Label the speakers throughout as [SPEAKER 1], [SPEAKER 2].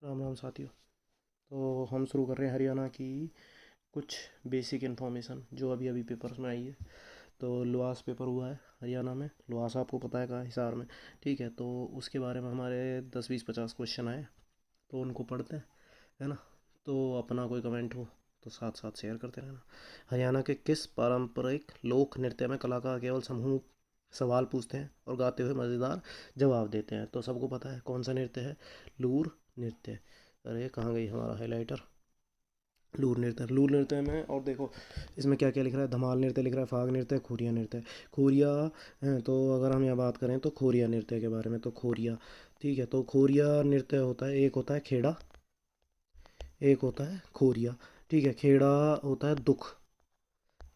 [SPEAKER 1] राम राम साथियों। तो हम शुरू कर रहे हैं हरियाणा की कुछ बेसिक इन्फॉर्मेशन जो अभी अभी पेपर्स में आई है। तो लुआस पेपर हुआ है हरियाणा में। लुआस आपको पता है कहाँ, हिसार में। ठीक है, तो उसके बारे में हमारे 10 20 50 क्वेश्चन आए, तो उनको पढ़ते हैं, है ना। तो अपना कोई कमेंट हो तो साथ साथ शेयर करते रहना। हरियाणा के किस पारंपरिक लोक नृत्य में कलाकार केवल समूह सवाल पूछते हैं और गाते हुए मज़ेदार जवाब देते हैं? तो सबको पता है कौन सा नृत्य है, लूर नृत्य। अरे कहाँ गई हमारा हाइलाइटर। लूर नृत्य में, और देखो इसमें क्या क्या लिख रहा है, धमाल नृत्य लिख रहा है, फाग नृत्य, खोरिया नृत्य। खोरिया तो अगर हम यहाँ बात करें तो खोरिया नृत्य के बारे में, तो खोरिया, ठीक है। तो खोरिया नृत्य होता है, एक होता है खेड़ा, एक होता है खोरिया। ठीक है, खेड़ा होता है दुख,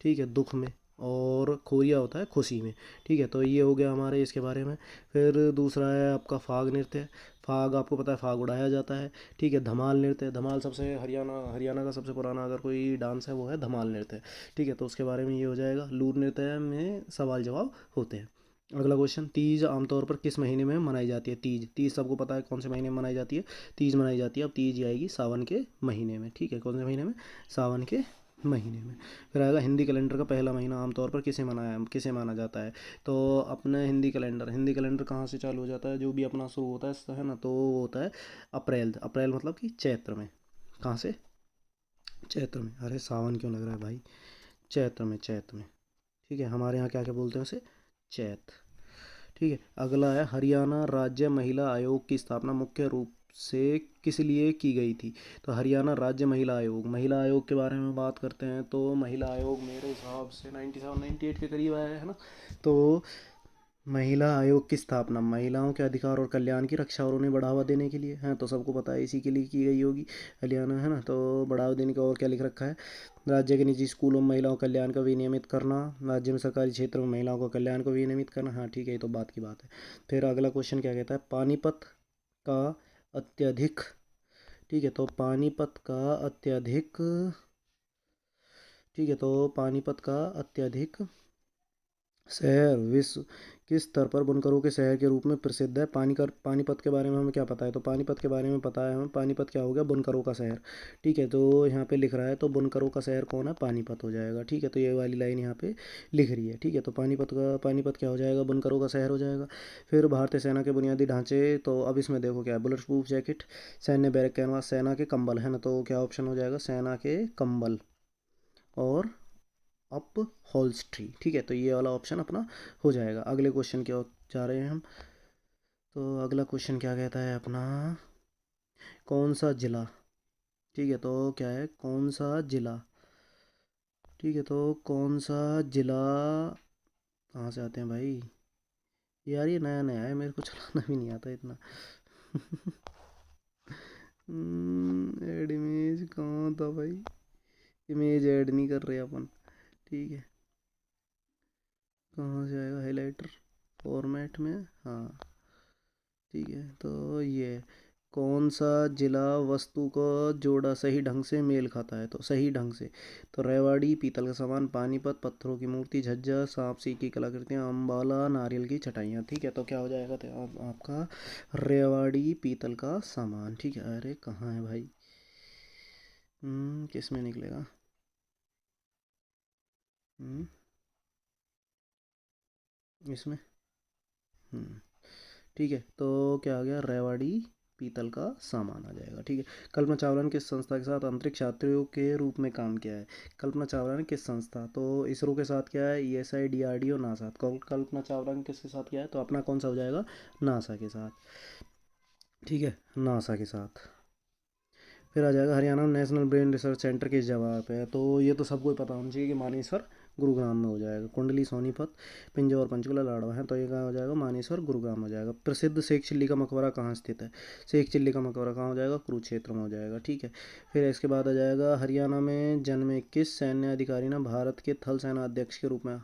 [SPEAKER 1] ठीक है, दुख में। और खोरिया होता है खुशी में। ठीक है, तो ये हो गया हमारे इसके बारे में। फिर दूसरा है आपका फाग नृत्य। फाग आपको पता है, फाग उड़ाया जाता है। ठीक है, धमाल नृत्य, धमाल सबसे हरियाणा हरियाणा का सबसे पुराना अगर कोई डांस है वो है धमाल नृत्य। ठीक है, तो उसके बारे में ये हो जाएगा। लूर नृत्य में सवाल जवाब होते हैं। अगला क्वेश्चन, तीज आमतौर पर किस महीने में मनाई जाती है? तीज, तीज सबको पता है कौन से महीने में मनाई जाती है। तीज मनाई जाती है, अब तीज आएगी सावन के महीने में। ठीक है, कौन से महीने में? सावन के महीने में। फिर आएगा हिंदी कैलेंडर का पहला महीना आमतौर पर किसे माना जाता है? तो अपने हिंदी कैलेंडर कहाँ से चालू हो जाता है, जो भी अपना शुरू होता है ना, तो वो होता है अप्रैल। अप्रैल मतलब कि चैत्र में। कहाँ से? चैत्र में। अरे सावन क्यों लग रहा है भाई, चैत्र में, चैत्र में। ठीक है, हमारे यहाँ क्या क्या बोलते हैं उसे, चैत। ठीक है, अगला है हरियाणा राज्य महिला आयोग की स्थापना मुख्य रूप से किस लिए की गई थी? तो हरियाणा राज्य महिला आयोग के बारे में बात करते हैं, तो महिला आयोग मेरे हिसाब से 97 98 के करीब आया है ना। तो महिला आयोग की स्थापना महिलाओं के अधिकार और कल्याण की रक्षा और उन्हें बढ़ावा देने के लिए है, तो सबको पता है इसी के लिए की गई होगी हरियाणा, है ना। तो बढ़ावा देने का और क्या लिख रखा है, राज्य के निजी स्कूलों में महिलाओं कल्याण को विनियमित करना, राज्य में सरकारी क्षेत्र में महिलाओं को कल्याण को विनियमित करना। हाँ ठीक है, ये तो बात की बात है। फिर अगला क्वेश्चन क्या कहता है, पानीपत का अत्यधिक, ठीक है, तो पानीपत का अत्यधिक, ठीक है, तो पानीपत का अत्यधिक शहर विश्व किस स्तर पर बुनकरों के शहर के रूप में प्रसिद्ध है? पानीपत के बारे में हमें क्या पता है? तो पानीपत के बारे में पता है हमें, पानीपत क्या हो गया, बुनकरों का शहर। ठीक है, तो यहाँ पे लिख रहा है, तो बुनकरों का शहर कौन है, पानीपत हो जाएगा। ठीक है, तो ये वाली लाइन यहाँ पे लिख रही है। ठीक है, तो पानीपत क्या हो जाएगा, बुनकरों का शहर हो जाएगा। फिर भारतीय सेना के बुनियादी ढांचे, तो अब इसमें देखो क्या है, बुलेट प्रूफ जैकेट, सैन्य बैरक कैनवास, सेना के कंबल, है ना। तो क्या ऑप्शन हो जाएगा, सेना के कंबल और अप होल्स्ट्री। ठीक है, तो ये वाला ऑप्शन अपना हो जाएगा। अगले क्वेश्चन की ओर जा रहे हैं हम। तो अगला क्वेश्चन क्या कहता है अपना, कौन सा जिला, ठीक है, तो क्या है, कौन सा जिला, ठीक है, तो कौन सा जिला, कहाँ से आते हैं भाई यार, ये नया नया है, मेरे को चलाना भी नहीं आता इतना। ऐड इमेज कहाँ था भाई, इमेज ऐड नहीं कर रहे अपन। ठीक है, कहाँ से आएगा, हाइलाइटर फॉर्मेट में, हाँ ठीक है। तो ये कौन सा जिला वस्तु को जोड़ा सही ढंग से मेल खाता है? तो सही ढंग से, तो रेवाड़ी, पीतल का सामान, पानीपत, पत्थरों की मूर्ति, झज्जर, सांप सीप की कलाकृतियाँ, अम्बाला, नारियल की चटाइयाँ। ठीक है, तो क्या हो जाएगा, तो आपका रेवाड़ी पीतल का सामान। ठीक है, अरे कहाँ है भाई, किस में निकलेगा, हम्म, इसमें, हम्म, ठीक है, तो क्या आ गया, रेवाड़ी पीतल का सामान आ जाएगा। ठीक है, कल्पना चावला ने किस संस्था के साथ अंतरिक्ष यात्रियों के रूप में काम किया है? कल्पना चावला ने किस संस्था, तो इसरो के साथ किया है, ESI, DRDO, NASA. Kalpana Chawla ने किसके साथ किया है, तो अपना कौन सा हो जाएगा, नासा के साथ। ठीक है, नासा के साथ। फिर आ जाएगा Haryana national brain research centre किस जगह पे है? तो ये तो सबको ही पता होना चाहिए कि मानेसर गुरुग्राम में हो जाएगा। कुंडली, सोनीपत, पिंजौर, पंचकुला, लाडवा है, तो ये कहाँ हो जाएगा, मानेसर गुरुग्राम हो जाएगा। प्रसिद्ध शेख चिल्ली का मकबरा कहाँ स्थित है? शेख चिल्ली का मकबरा कहाँ हो जाएगा, कुरुक्षेत्र में हो जाएगा। ठीक है, फिर इसके बाद आ जाएगा हरियाणा में जन्मे किस सैन्य अधिकारी ने भारत के थल सेना अध्यक्ष के रूप में,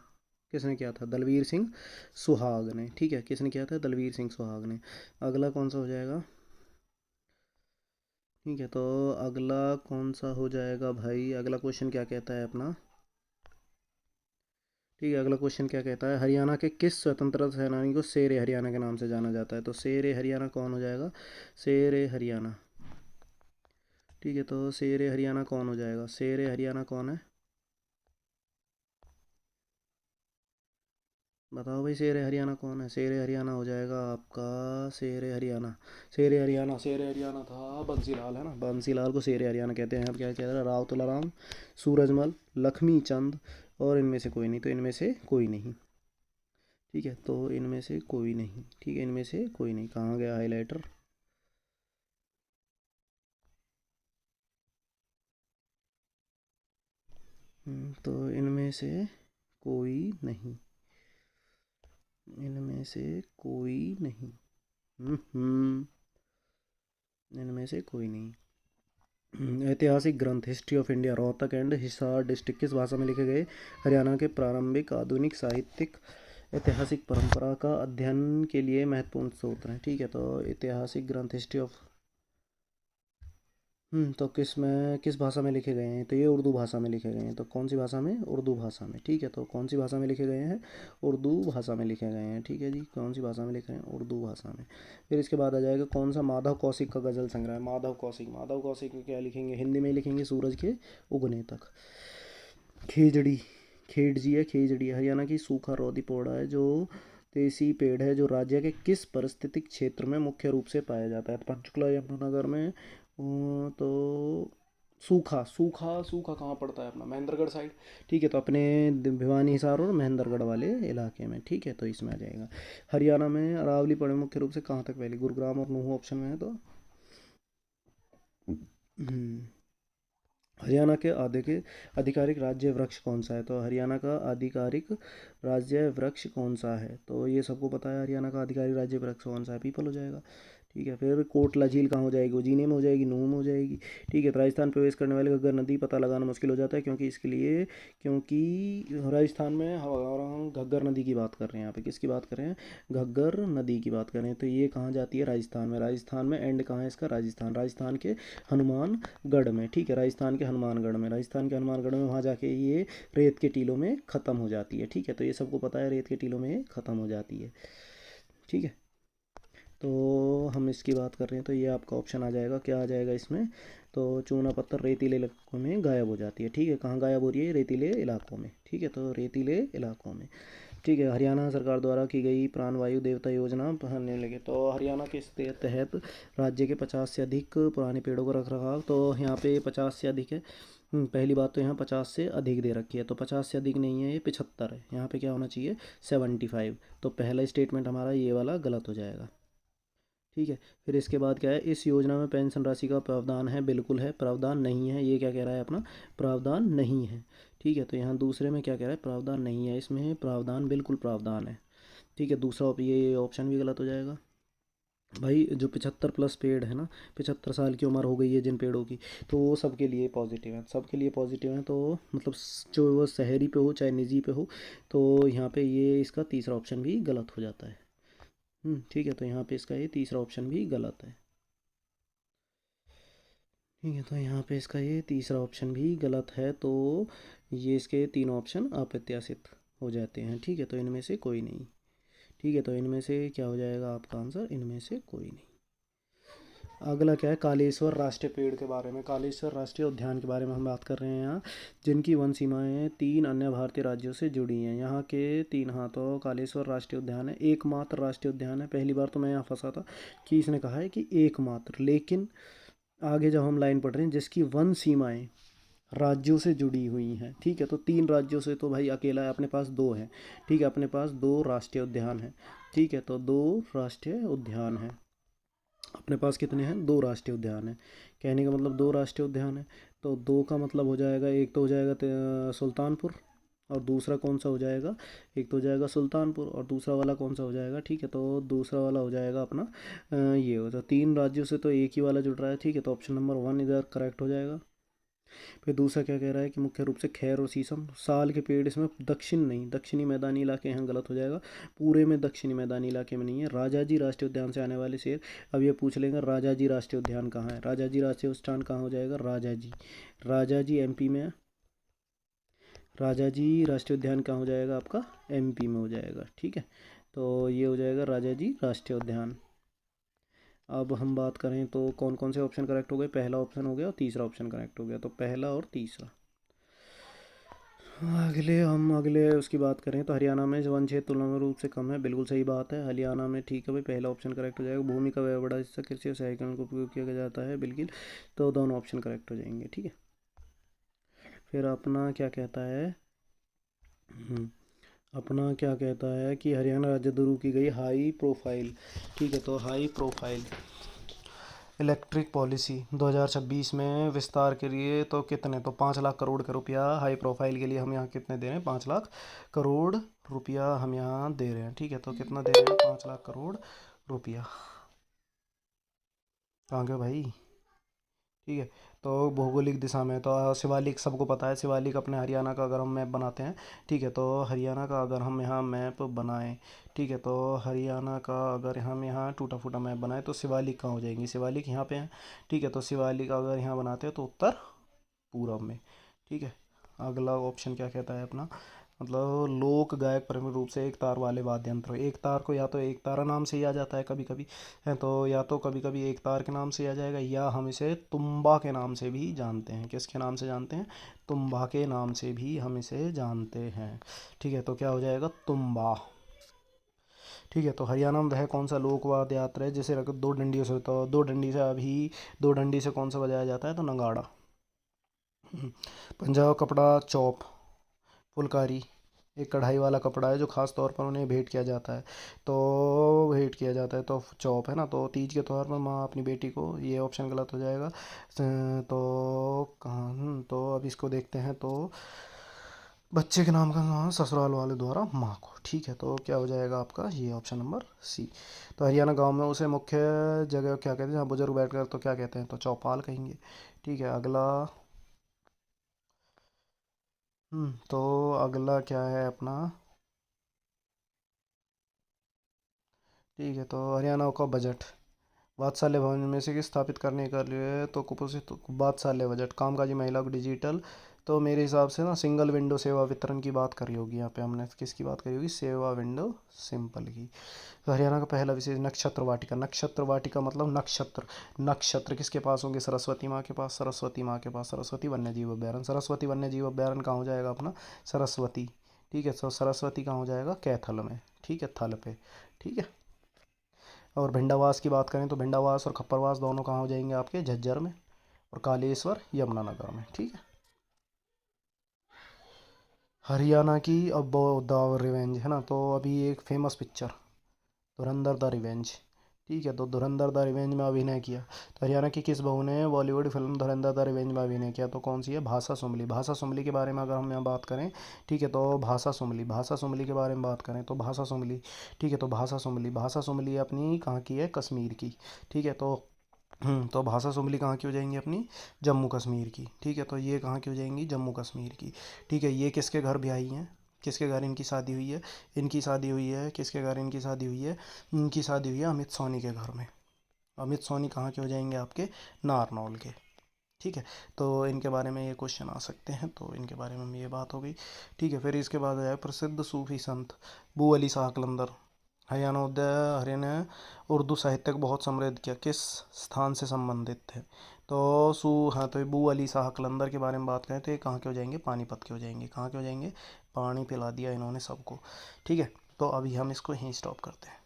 [SPEAKER 1] किसने किया था, दलवीर सिंह सुहाग ने। ठीक है, किसने किया था, दलवीर सिंह सुहाग ने। अगला कौन सा हो जाएगा, ठीक है, तो अगला कौन सा हो जाएगा भाई, अगला क्वेश्चन क्या कहता है अपना, ठीक है, अगला क्वेश्चन क्या कहता है, हरियाणा के किस स्वतंत्रता सेनानी को शेर ए हरियाणा के नाम से जाना जाता है? तो शेर ए हरियाणा कौन हो जाएगा, शेर ए हरियाणा, ठीक है, तो शेर ए हरियाणा कौन हो जाएगा? शेर ए हरियाणा कौन है? बताओ भाई, शेर ए हरियाणा कौन है? शेर ए हरियाणा हो जाएगा आपका शेर ए हरियाणा। शेर ए हरियाणा था बंसीलाल, है ना? बंसीलाल को शेर ए हरियाणा कहते हैं। अब क्या कह रहा है? राव तुलाराम, सूरजमल, लक्ष्मी चंद और इनमें से कोई नहीं। तो इनमें से कोई नहीं। ठीक है, तो इनमें से कोई नहीं। ठीक है, इनमें से कोई नहीं। कहाँ गया हाईलाइटर? तो इनमें से कोई नहीं। इनमें से कोई नहीं। इनमें से कोई नहीं। ऐतिहासिक ग्रंथ history of India, Rohtak and Hisar district किस भाषा में लिखे गए? हरियाणा के प्रारंभिक आधुनिक साहित्यिक ऐतिहासिक परंपरा का अध्ययन के लिए महत्वपूर्ण स्रोत हैं। ठीक है, तो ऐतिहासिक ग्रंथ हिस्ट्री ऑफ तो किस भाषा में लिखे गए हैं? तो ये उर्दू भाषा में लिखे गए हैं। तो कौन सी भाषा में? उर्दू भाषा में। ठीक है, तो कौन सी भाषा में लिखे गए हैं? उर्दू भाषा में लिखे गए हैं। ठीक है जी, कौन सी भाषा में लिखे हैं? उर्दू भाषा में। फिर इसके बाद आ जाएगा कौन सा माधव कौशिक का गज़ल संग्रह है? माधव कौशिक में क्या लिखेंगे? हिंदी में लिखेंगे सूरज के उगने तक। खेजड़ी, खेड़जी है, खेजड़ी है हरियाणा की सूखा रौदी पौधा है जो देसी पेड़ है, जो राज्य के किस परिस्थितिक क्षेत्र में मुख्य रूप से पाया जाता है? तो पंचकुला यमुनानगर में। तो सूखा सूखा सूखा कहाँ पड़ता है? अपना महेंद्रगढ़ साइड। ठीक है, तो अपने भिवानी हिसार और महेंद्रगढ़ वाले इलाके में। ठीक है, तो इसमें आ जाएगा। हरियाणा में अरावली पड़े मुख्य रूप से कहाँ तक फैली? गुरुग्राम और नूह ऑप्शन में है तो। हम्म, हरियाणा के आधिकारिक राज्य वृक्ष कौन सा है? तो हरियाणा का आधिकारिक राज्य वृक्ष कौन सा है? तो ये सबको पता है, हरियाणा का आधिकारिक राज्य वृक्ष कौन सा है? पीपल हो जाएगा। ठीक है, फिर कोटला झील कहाँ हो जाएगी? उजीने में हो जाएगी, नूह में हो जाएगी। ठीक है, तो राजस्थान प्रवेश करने वाले घग्गर नदी पता लगाना मुश्किल हो जाता है, क्योंकि राजस्थान में हम घग्गर नदी की बात कर रहे हैं। यहाँ पे किसकी बात कर रहे हैं? घग्गर नदी की बात कर रहे हैं। तो ये कहाँ जाती है? राजस्थान में। राजस्थान में एंड कहाँ है इसका? राजस्थान के हनुमानगढ़ में। ठीक है, राजस्थान के हनुमानगढ़ में वहाँ जाके ये रेत के टीलों में ख़त्म हो जाती है। ठीक है, तो ये सबको पता है, रेत के टीलों में ख़त्म हो जाती है। ठीक है, तो हम इसकी बात कर रहे हैं, तो ये आपका ऑप्शन आ जाएगा। क्या आ जाएगा इसमें? तो चूना पत्थर रेतीले इलाकों में गायब हो जाती है। ठीक है, कहाँ गायब हो रही है? रेतीले इलाकों में। ठीक है, तो रेतीले इलाकों में। ठीक है, हरियाणा सरकार द्वारा की गई प्राणवायु देवता योजना पढ़ने लगे। तो हरियाणा के इस तहत राज्य के 50 से अधिक पुराने पेड़ों का रख रखाव। तो यहाँ पे 50 से अधिक है। पहली बात तो यहाँ 50 से अधिक दे रखी है, तो 50 से अधिक नहीं है, ये 75 है। यहाँ पे क्या होना चाहिए? 75। तो पहला स्टेटमेंट हमारा ये वाला गलत हो जाएगा। ठीक है, फिर इसके बाद क्या है? इस योजना में पेंशन राशि का प्रावधान है? बिल्कुल है। प्रावधान नहीं है, ये क्या कह रहा है अपना? प्रावधान नहीं है। ठीक है, तो यहाँ दूसरे में क्या कह रहा है? प्रावधान नहीं है। इसमें प्रावधान, बिल्कुल प्रावधान है। ठीक है, दूसरा ये ऑप्शन भी गलत हो जाएगा। भाई जो 75 प्लस पेड़ है ना, 75 साल की उम्र हो गई है जिन पेड़ों की, तो वो सबके लिए पॉजिटिव है, सबके लिए पॉजिटिव है। तो मतलब जो वो शहरी पे हो चाहे निजी पे हो, तो यहाँ पे ये इसका तीसरा ऑप्शन भी गलत हो जाता है। ठीक है, तो यहाँ पे इसका ये तीसरा ऑप्शन भी गलत है। ठीक है, तो यहाँ पे इसका ये तीसरा ऑप्शन भी गलत है। तो ये इसके तीन ऑप्शन अप्रत्याशित हो जाते हैं। ठीक है, तो इनमें से कोई नहीं। ठीक है, तो इनमें से क्या हो जाएगा आपका आंसर? इनमें से कोई नहीं। अगला क्या है? कालेश्वर राष्ट्रीय पेड़ के बारे में, कालेश्वर राष्ट्रीय उद्यान के बारे में हम बात कर रहे हैं यहाँ, जिनकी वन सीमाएँ 3 अन्य भारतीय राज्यों से जुड़ी हैं। यहाँ के 3 हाथों कालेश्वर राष्ट्रीय उद्यान है, एकमात्र राष्ट्रीय उद्यान है। पहली बार तो मैं यहाँ फंसा था कि इसने कहा है कि एकमात्र, लेकिन आगे जब हम लाइन पढ़ रहे हैं, जिसकी वन सीमाएँ राज्यों से जुड़ी हुई हैं। ठीक है, तो 3 राज्यों से तो भाई अकेला है, अपने पास 2 है। ठीक है, अपने पास 2 राष्ट्रीय उद्यान है। ठीक है, तो 2 राष्ट्रीय उद्यान है अपने पास। कितने हैं? 2 राष्ट्रीय उद्यान है। कहने का मतलब 2 राष्ट्रीय उद्यान है। तो 2 का मतलब हो जाएगा, एक तो हो जाएगा सुल्तानपुर, और दूसरा कौन सा हो जाएगा? एक तो हो जाएगा सुल्तानपुर, और दूसरा वाला कौन सा हो जाएगा? ठीक है, तो दूसरा वाला हो जाएगा अपना ये हो, तो 3 राज्यों से तो एक ही वाला जुड़ रहा है। ठीक है, तो ऑप्शन नंबर 1 इधर करेक्ट हो जाएगा। फिर दूसरा क्या कह रहा है कि मुख्य रूप से खैर और शीशम, साल के पेड़ इसमें दक्षिण नहीं, दक्षिणी मैदानी इलाके हैं, गलत हो जाएगा। पूरे में दक्षिणी मैदानी इलाके में नहीं है। राजाजी राष्ट्रीय उद्यान से आने वाले शेर, अब ये पूछ लेंगे राजाजी राष्ट्रीय उद्यान कहाँ है? राजाजी राष्ट्रीय उद्यान कहाँ हो जाएगा? राजाजी एमपी में है। राजाजी राष्ट्रीय उद्यान कहाँ हो जाएगा आपका? एमपी में हो जाएगा। ठीक है, तो ये हो जाएगा राजाजी राष्ट्रीय उद्यान। अब हम बात करें तो कौन कौन से ऑप्शन करेक्ट हो गए, पहला ऑप्शन हो गया और तीसरा ऑप्शन करेक्ट हो गया, तो पहला और तीसरा। अगले उसकी बात करें तो हरियाणा में वन क्षेत्र तुलनात्मक रूप से कम है, बिल्कुल सही बात है, हरियाणा में ठीक है भाई, पहला ऑप्शन करेक्ट हो जाएगा। भूमि का वह बड़ा हिस्सा कृषि और सहरीकरण को उपयोग किया जाता है, बिल्कुल, तो दोनों ऑप्शन करेक्ट हो जाएंगे, ठीक है। फिर अपना क्या कहता है, अपना क्या कहता है कि हरियाणा राज्य शुरू की गई हाई प्रोफाइल, ठीक है, तो हाई प्रोफाइल इलेक्ट्रिक पॉलिसी 2026 में विस्तार के लिए तो कितने, तो 5 लाख करोड़ का रुपया हाई प्रोफाइल के लिए हम यहाँ कितने दे रहे हैं, 5 लाख करोड़ रुपया हम यहाँ दे रहे हैं, ठीक है, तो कितना दे रहे हैं, 5 लाख करोड़ रुपया। कहाँ गए भाई, ठीक है। तो भौगोलिक दिशा में तो शिवालिक सबको पता है, शिवालिक अपने हरियाणा का अगर हम मैप बनाते हैं, ठीक है, तो हरियाणा का अगर हम यहाँ मैप बनाएं, ठीक है, तो हरियाणा का अगर हम यहाँ टूटा फूटा मैप बनाएं तो शिवालिक कहाँ हो जाएंगी, शिवालिक यहाँ पे है, ठीक है, तो शिवालिक अगर यहाँ बनाते हैं तो उत्तर पूरब में, ठीक है। अगला ऑप्शन क्या कहता है अपना, मतलब लोक गायक प्रमुख रूप से एक तार वाले वाद्य यंत्र, एक तार को या तो एक तारा नाम से याद जाता है कभी कभी है, तो या तो कभी कभी एक तार के नाम से याद जाएगा, या हम इसे तुम्बा के नाम से भी जानते हैं, किसके नाम से जानते हैं, तुम्बा के नाम से भी हम इसे जानते हैं, ठीक है, तो क्या हो जाएगा, तुम्बा, ठीक है। तो हरियाणा में वह कौन सा लोक वाद्य यंत्र है जिसे रख दो डंडियों से, तो दो डंडी से अभी, दो डंडी से कौन सा बजाया जाता है, तो नगाड़ा। पंजाब कपड़ा चौप फुलकारी एक कढ़ाई वाला कपड़ा है जो खास तौर पर उन्हें भेंट किया जाता है, तो भेंट किया जाता है तो चौप है ना, तो तीज के त्यौहार पर माँ अपनी बेटी को, ये ऑप्शन गलत हो जाएगा, तो कहाँ, तो अब इसको देखते हैं, तो बच्चे के नाम का नाम ससुराल वाले द्वारा माँ को, ठीक है, तो क्या हो जाएगा आपका ये ऑप्शन नंबर सी। तो हरियाणा गांव में उसे मुख्य जगह क्या कहते हैं जहाँ बुजुर्ग बैठकर, तो क्या कहते हैं, तो चौपाल कहेंगे, ठीक है। अगला, तो अगला क्या है अपना, ठीक है, तो हरियाणा का बजट वात्सल्य भवन में से कि स्थापित करने के लिए तो कुपोषित वात्सल्य बजट कामकाजी महिला को डिजिटल, तो मेरे हिसाब से ना सिंगल विंडो सेवा वितरण की बात करी होगी यहाँ पे हमने, किसकी बात करी होगी, सेवा विंडो सिंपल की। तो हरियाणा का पहला विशेष नक्षत्र वाटिका, नक्षत्र वाटिका मतलब नक्षत्र, नक्षत्र किसके पास होंगे, सरस्वती माँ के पास, सरस्वती माँ के पास, सरस्वती वन्य जीव अभ्यारण्य, सरस्वती वन्य जीव अभ्यारण्य कहाँ हो जाएगा अपना, सरस्वती, ठीक है, तो सरस्वती कहाँ हो जाएगा, कैथल में, ठीक है, थल पे, ठीक है। और भिंडावास की बात करें तो भिंडावास और खप्परवास दोनों कहाँ हो जाएंगे आपके, झज्जर में, और कालेश्वर यमुनानगर में, ठीक है। हरियाणा की अब द रिवेंज है ना, तो अभी एक famous picture Dhurandhar the revenge, ठीक है, तो धुरंधर द रिवेंज में अभिनय किया, तो हरियाणा की किस बहू ने Bollywood film Dhurandhar the revenge में अभिनय किया, तो कौन सी है, भाषा सुमली, भाषा सुमली के बारे में अगर हम यहाँ बात करें, ठीक है, तो भाषा सुमली, भाषा सुमली के बारे में बात करें तो भाषा सुमली, ठीक है, तो भाषा सुमली, भाषा सुमली अपनी कहाँ की है, कश्मीर की, ठीक है, तो भाषा सुमली कहाँ की हो जाएंगी अपनी, जम्मू कश्मीर की, ठीक है, तो ये कहाँ की हो जाएंगी, जम्मू कश्मीर की, ठीक है। ये किसके घर ब्याही हैं, किसके घर इनकी शादी हुई है, इनकी शादी हुई है, किसके घर इनकी शादी हुई है, इनकी शादी हुई है अमित सोनी के घर में, अमित सोनी कहाँ के हो जाएंगे आपके, नारनौल के, ठीक है। तो इनके बारे में ये क्वेश्चन आ सकते हैं, तो इनके बारे में ये बात हो गई, ठीक है। फिर इसके बाद आया प्रसिद्ध सूफी संत बू अली शाह कलंदर, हरियाणा उदय, हरियाणा उर्दू साहित्य को बहुत समृद्ध किया, किस स्थान से संबंधित थे, तो हाँ, तो बू अली शाह कलंदर के बारे में बात करें तो ये कहाँ के हो जाएंगे, पानीपत के हो जाएंगे, कहाँ के हो जाएंगे, पानी पिला दिया इन्होंने सबको, ठीक है। तो अभी हम इसको यहीं स्टॉप करते हैं।